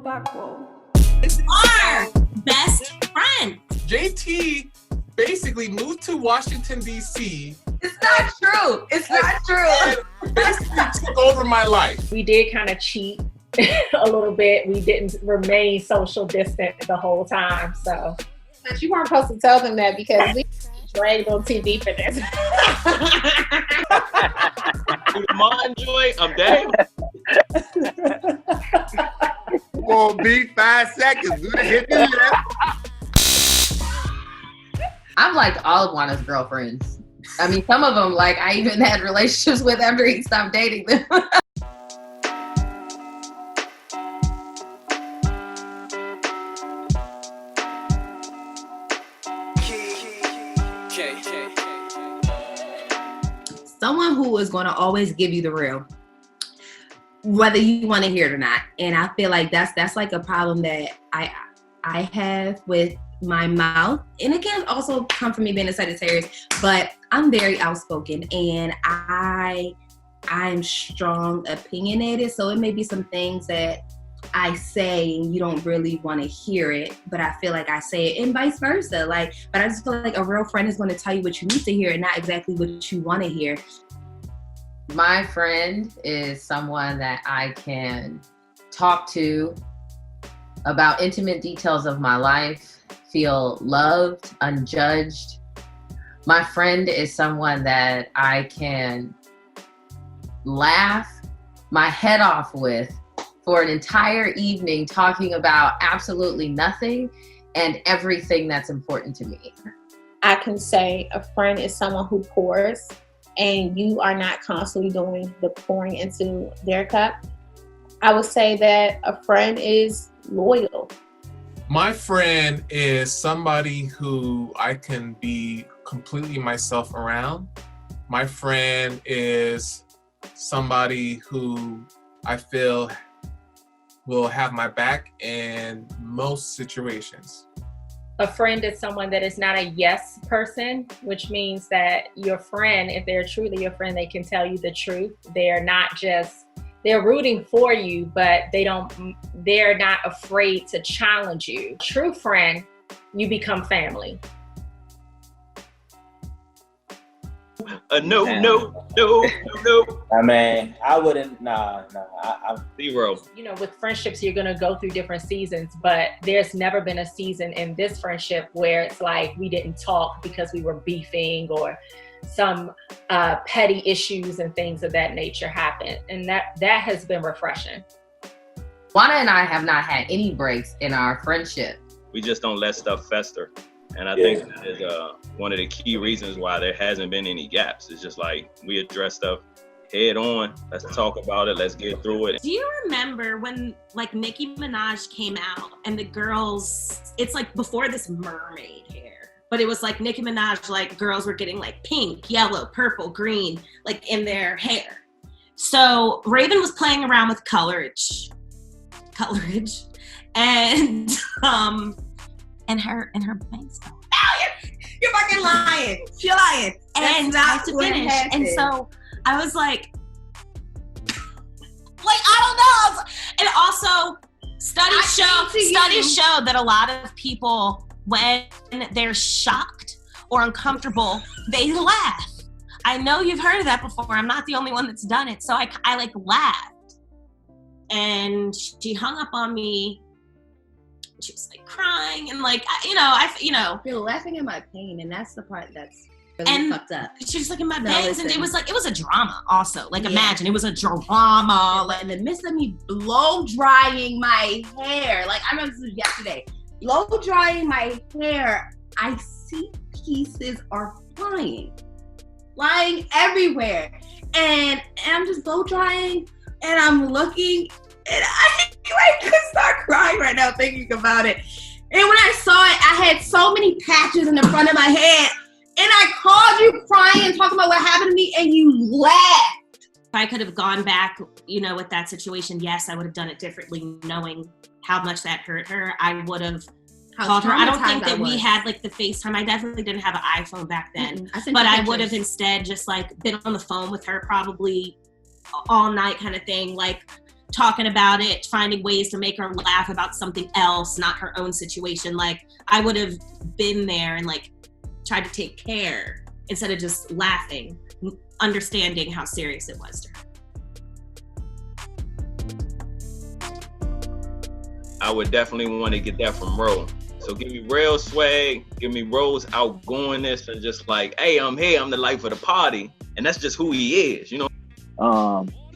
backward. Our best friend. JT basically moved to Washington, D.C. It's not true. It's not true. And basically took over my life. We did kind of cheat a little bit. We didn't remain social distant the whole time, so. But you weren't supposed to tell them that because we dragged on TV for this. Do the mind joy, I'm dead. Gonna be 5 seconds. Do the hit the left. I've liked all of Wana's girlfriends. I mean, some of them, like, I even had relationships with after he stopped dating them. Someone who is going to always give you the real, whether you want to hear it or not. And I feel like that's like a problem that I have with my mouth. And it can also come from me being a Sagittarius, but I'm very outspoken and I'm strong opinionated. So it may be some things that I say and you don't really want to hear it, but I feel like I say it, and vice versa. Like, but I just feel like a real friend is going to tell you what you need to hear and not exactly what you want to hear. My friend is someone that I can talk to about intimate details of my life, feel loved, unjudged. My friend is someone that I can laugh my head off with for an entire evening talking about absolutely nothing and everything that's important to me. I can say a friend is someone who pours and you are not constantly doing the pouring into their cup. I would say that a friend is loyal. My friend is somebody who I can be completely myself around. My friend is somebody who I feel will have my back in most situations. A friend is someone that is not a yes person, which means that your friend, if they're truly your friend, they can tell you the truth. They're not just, they're rooting for you, but they're not afraid to challenge you. True friend, you become family. No. I mean, I wouldn't, I'm 0. You know, with friendships, you're going to go through different seasons, but there's never been a season in this friendship where it's like we didn't talk because we were beefing or some petty issues and things of that nature happened. And that has been refreshing. Wana and I have not had any breaks in our friendship. We just don't let stuff fester. And I think that is one of the key reasons why there hasn't been any gaps. It's just like we address stuff head on. Let's talk about it. Let's get through it. Do you remember when like Nicki Minaj came out and the girls, it's like before this mermaid hair, but it was like Nicki Minaj, like girls were getting like pink, yellow, purple, green, like in their hair. So Raven was playing around with colorage and her bangs go, You're fucking lying. You're lying. And I have to finish. And so I was like, I don't know. And also studies show that a lot of people, when they're shocked or uncomfortable, they laugh. I know you've heard of that before. I'm not the only one that's done it. So I like laughed. And she hung up on me. She was like crying and like, You're laughing at my pain, and that's the part that's really fucked up. She was like in my bangs, and it was a drama also. Like imagine, it was a drama. Like in the midst of me blow drying my hair, like I remember this was yesterday, blow drying my hair, I see pieces are flying everywhere, and I'm just blow drying, and I'm looking. And I could start crying right now thinking about it. And when I saw it, I had so many patches in the front of my head. And I called you crying and talking about what happened to me, and you laughed. If I could have gone back, with that situation, yes, I would have done it differently, knowing how much that hurt her. I would have called her. I don't think that we had like the FaceTime. I definitely didn't have an iPhone back then. But I would have instead just like been on the phone with her probably all night kind of thing. Like, talking about it, finding ways to make her laugh about something else, not her own situation. Like, I would have been there and like tried to take care instead of just laughing, understanding how serious it was to her. I would definitely want to get that from Ro. So give me real swag, give me Ro's outgoingness, and just like, hey, I'm here, I'm the life of the party. And that's just who he is, you know?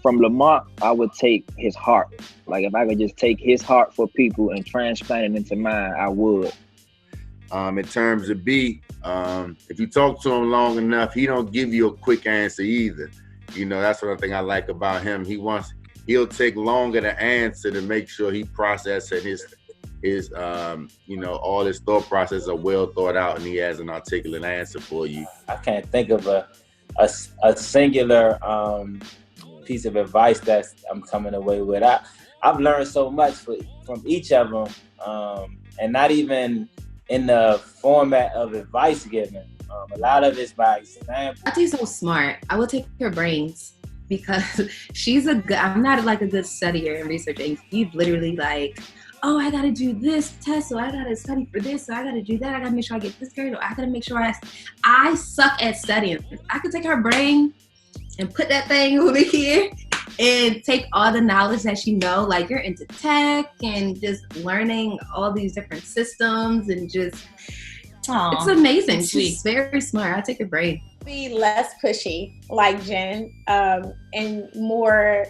From Lamont, I would take his heart. Like, if I could just take his heart for people and transplant it into mine, I would. In terms of B, if you talk to him long enough, he don't give you a quick answer either. You know, that's one thing I like about him. He'll take longer to answer to make sure he processes his all his thought process are well thought out and he has an articulate answer for you. I can't think of a singular piece of advice that I'm coming away with. I've learned so much from each of them, and not even in the format of advice giving. A lot of it's by example. Tati's so smart. I will take her brains because I'm not like a good studier and researcher. He's literally like, oh, I gotta do this test, so I gotta study for this, so I gotta do that, I gotta make sure I get this grade, or I gotta make sure I suck at studying. I could take her brain and put that thing over here and take all the knowledge that she know, like you're into tech and just learning all these different systems and just, it's amazing. She's very smart. I'll take her brain. Be less pushy like Jen, and more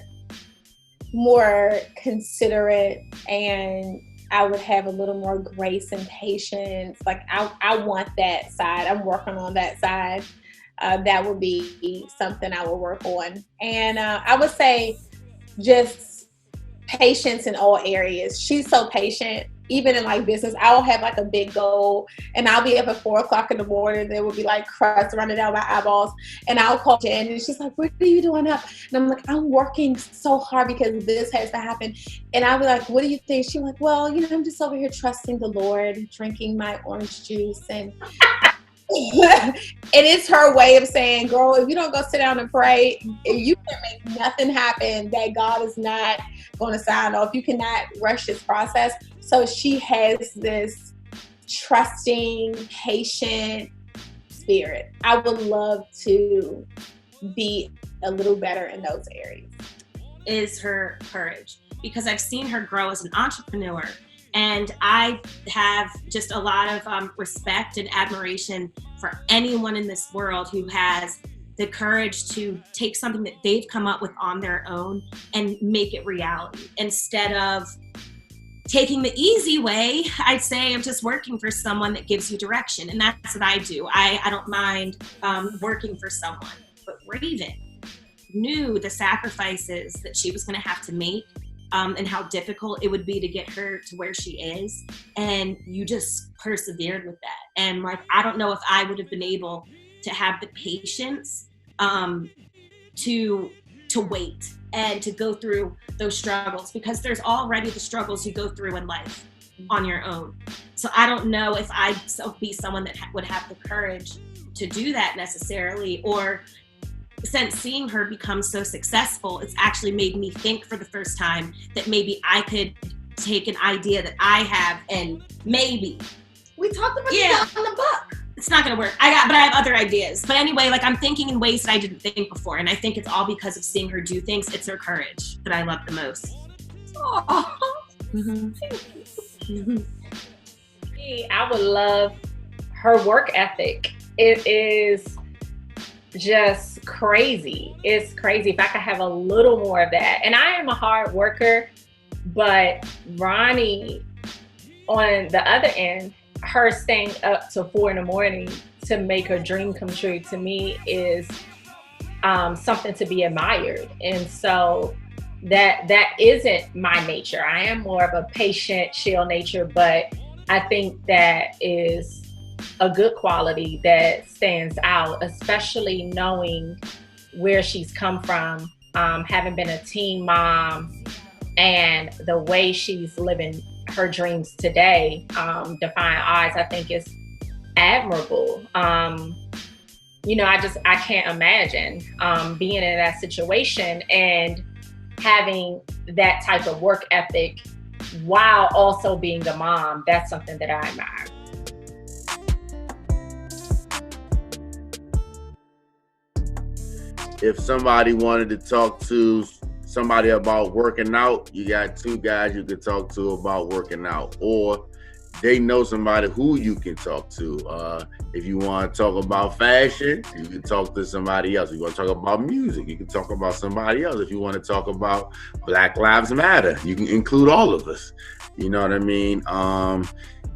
considerate, and I would have a little more grace and patience. Like I want that side. I'm working on that side. That would be something I would work on. And I would say just patience in all areas. She's so patient. Even in like business, I'll have like a big goal and I'll be up at 4:00 in the morning. There will be like crust running down my eyeballs. And I'll call Jen and she's like, what are you doing up? And I'm like, I'm working so hard because this has to happen. And I'll be like, what do you think? She's like, well, I'm just over here trusting the Lord, drinking my orange juice. And it is her way of saying, girl, if you don't go sit down and pray, you can make nothing happen that God is not going to sign off. You cannot rush this process. So she has this trusting, patient spirit. I would love to be a little better in those areas. Is her courage, because I've seen her grow as an entrepreneur. And I have just a lot of respect and admiration for anyone in this world who has the courage to take something that they've come up with on their own and make it reality. Instead of taking the easy way, I'd say I'm just working for someone that gives you direction. And that's what I do. I don't mind working for someone. But Raven knew the sacrifices that she was going to have to make. And how difficult it would be to get her to where she is. And you just persevered with that. And like, I don't know if I would have been able to have the patience to wait and to go through those struggles, because there's already the struggles you go through in life on your own. So I don't know if I'd be someone that would have the courage to do that necessarily, or since seeing her become so successful, it's actually made me think for the first time that maybe I could take an idea that I have and maybe. We talked about that in the book. It's not going to work. But I have other ideas. But anyway, like I'm thinking in ways that I didn't think before. And I think it's all because of seeing her do things. It's her courage that I love the most. I would love her work ethic. It is just crazy. It's crazy. If I could have a little more of that. And I am a hard worker, but Ronnie, on the other end, her staying up till 4 a.m. to make her dream come true, to me is something to be admired. And so that isn't my nature. I am more of a patient, chill nature, but I think that is a good quality that stands out, especially knowing where she's come from, having been a teen mom, and the way she's living her dreams today, defying odds, I think is admirable. I can't imagine being in that situation. And having that type of work ethic while also being a mom, that's something that I admire. If somebody wanted to talk to somebody about working out, you got two guys you could talk to about working out, or they know somebody who you can talk to. If you want to talk about fashion, you can talk to somebody else. If you want to talk about music, you can talk about somebody else. If you want to talk about Black Lives Matter, you can include all of us. You know what I mean?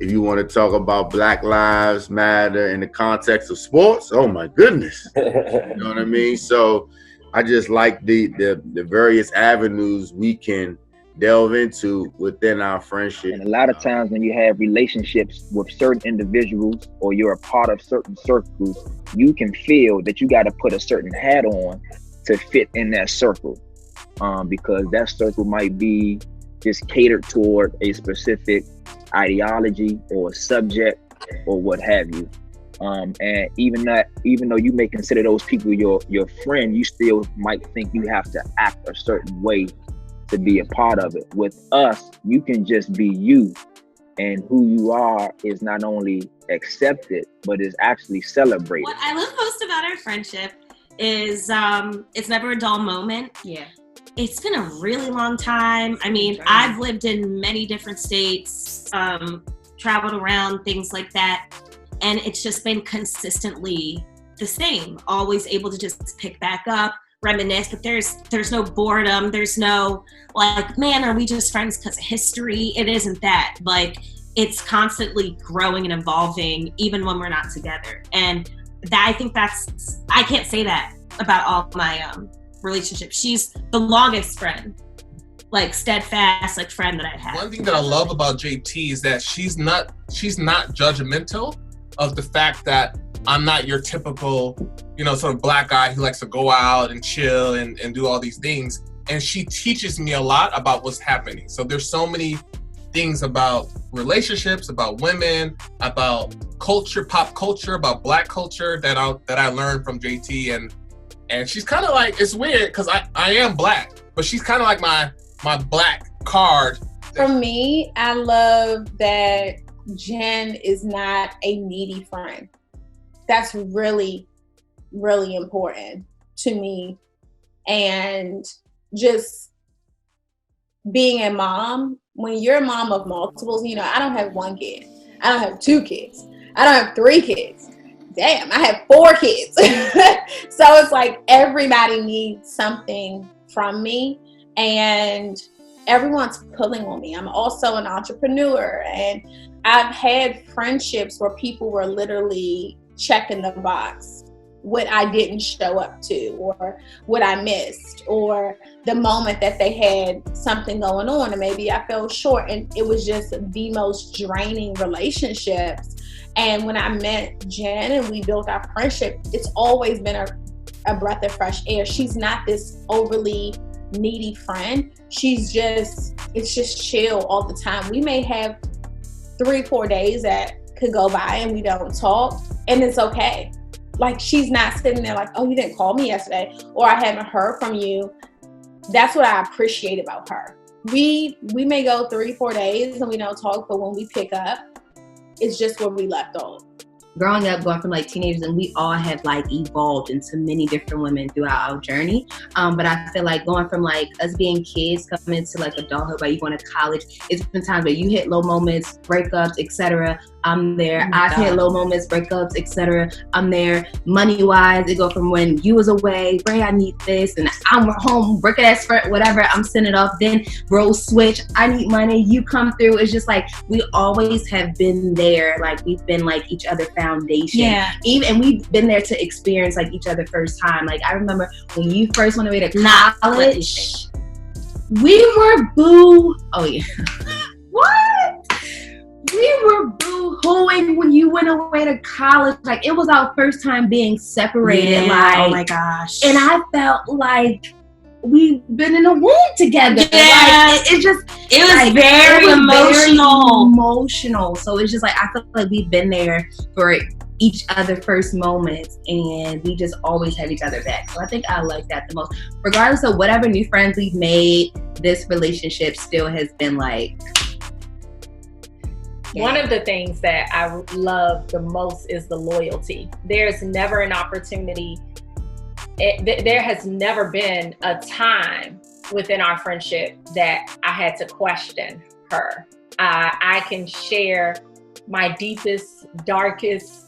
If you want to talk about Black Lives Matter in the context of sports, oh my goodness. You know what I mean? So I just like the various avenues we can delve into within our friendship. And a lot of times when you have relationships with certain individuals or you're a part of certain circles, you can feel that you got to put a certain hat on to fit in that circle, because that circle might be just catered toward a specific ideology or subject or what have you. And even though you may consider those people your friend, you still might think you have to act a certain way to be a part of it. With us, you can just be you, and who you are is not only accepted, but is actually celebrated. What I love most about our friendship is it's never a dull moment. Yeah. It's been a really long time. I mean, I've lived in many different states, traveled around, things like that. And it's just been consistently the same, always able to just pick back up, reminisce, but there's no boredom. There's no like, man, are we just friends because of history? It isn't that. Like, it's constantly growing and evolving even when we're not together. And that, I think I can't say that about all my relationships. She's the longest friend, like steadfast, like friend that I've had. One thing that I love about JT is that she's not judgmental of the fact that I'm not your typical, sort of Black guy who likes to go out and chill and do all these things. And she teaches me a lot about what's happening. So there's so many things about relationships, about women, about culture, pop culture, about Black culture that I learned from JT. And she's kind of like, it's weird because I am Black, but she's kind of like my Black card. For me, I love that Jen is not a needy friend. That's really, really important to me. And just being a mom, when you're a mom of multiples, I don't have one kid. I don't have two kids. I don't have three kids. Damn, I have 4 kids. So it's like everybody needs something from me, and everyone's pulling on me. I'm also an entrepreneur, and I've had friendships where people were literally checking the box, what I didn't show up to, or what I missed, or the moment that they had something going on and maybe I fell short, and it was just the most draining relationships. And when I met Jen and we built our friendship, it's always been a breath of fresh air. She's not this overly needy friend. It's just chill all the time. We may have 3-4 days that could go by and we don't talk, and it's okay. Like, she's not sitting there like, oh, you didn't call me yesterday, or I haven't heard from you. That's what I appreciate about her. We may go 3-4 days and we don't talk, but when we pick up, it's just where we left off. Growing up, going from like teenagers, and we all have like evolved into many different women throughout our journey. But I feel like going from like us being kids coming into like adulthood, by you going to college, it's been times where you hit low moments, breakups, etc. I'm there. I've hit low moments, breakups, etc. I'm there. Money wise, it go from when you was away, Ray, I need this, and I'm home, breaking ass for whatever, I'm sending it off. Then roles switch. I need money. You come through. It's just like we always have been there. Like we've been like each other foundation. Yeah. And we've been there to experience like each other first time. Like I remember when you first went away to college, we were boo. Oh yeah. What? We were boo-hooing when you went away to college. Like, it was our first time being separated. Yeah, like, oh my gosh. And I felt like we've been in a womb together. Yeah. Like, it was like, very emotional. Very emotional. So it's just like, I feel like we've been there for each other first moments, and we just always have each other back. So I think I like that the most. Regardless of whatever new friends we've made, this relationship still has been like. One of the things that I love the most is the loyalty. There's never an opportunity. There has never been a time within our friendship that I had to question her. I can share my deepest, darkest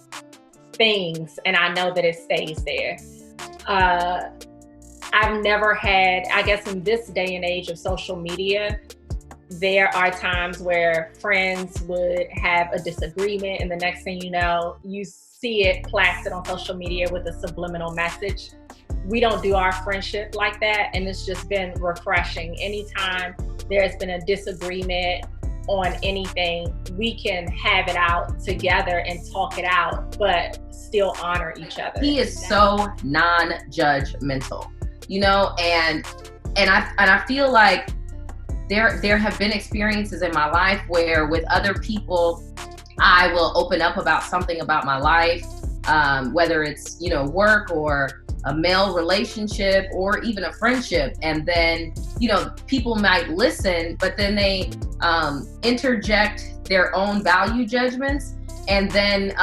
things, and I know that it stays there. I've never had, I guess in this day and age of social media, there are times where friends would have a disagreement, and the next thing you know, you see it plastered on social media with a subliminal message. We don't do our friendship like that, and it's just been refreshing. Anytime there's been a disagreement on anything, we can have it out together and talk it out, but still honor each other. He is so non-judgmental, you know, and I feel like there have been experiences in my life where with other people, I will open up about something about my life, whether it's, you know, work or a male relationship or even a friendship. And then, you know, people might listen, but then they interject their own value judgments and then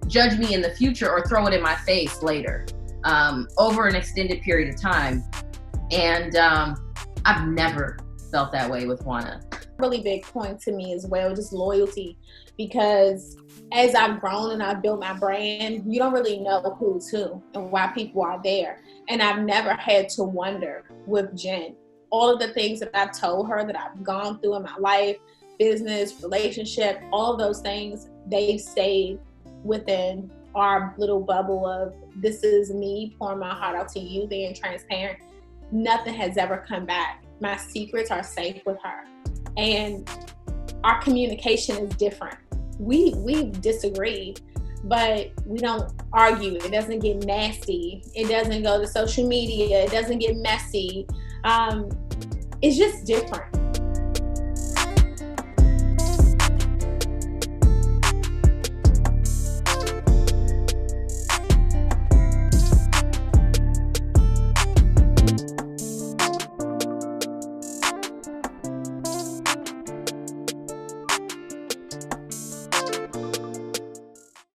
judge me in the future or throw it in my face later over an extended period of time. And I've never felt that way with Wana. Really big point to me as well, just loyalty, because as I've grown and I've built my brand, you don't really know who's who and why people are there. And I've never had to wonder with Jen. All of the things that I've told her that I've gone through in my life, business, relationship, all of those things, they've stayed within our little bubble of this is me pouring my heart out to you, being transparent. Nothing has ever come back. My secrets are safe with her. And our communication is different. We disagree, but we don't argue. It doesn't get nasty. It doesn't go to social media. It doesn't get messy. It's just different.